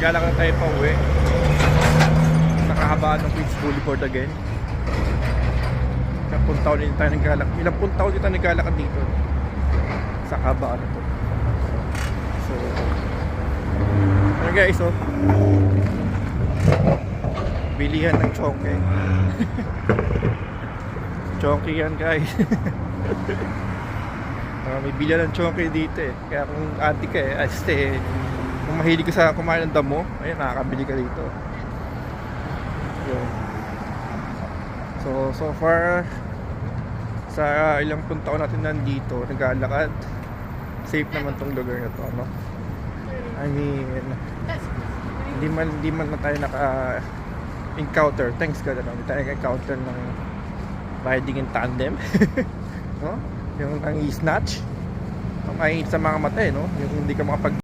Naglalakad na tayo pa uwi. Nakahabaan ng Queens Boulevard again. Ilang taon din tayo naglalakad dito sa kahabaan na to. So ano guys, oh, bilihan ng chongke. Chongke yan guys. May bilihan ng chongke dito eh. Kaya kung anti ka eh, kung mahilig ka sa kumain ng damo, ayun, nakakabili ka dito. Yun. So far sa ilang taon natin nandito naglalakad, safe naman tong lugar na to, no? I mean, hindi man na tayo naka-encounter, thanks God, hindi tayo naka-encounter ng riding in tandem. No? Yung ang i-snatch, ang sa mga mata, no? Yung hindi ka makapag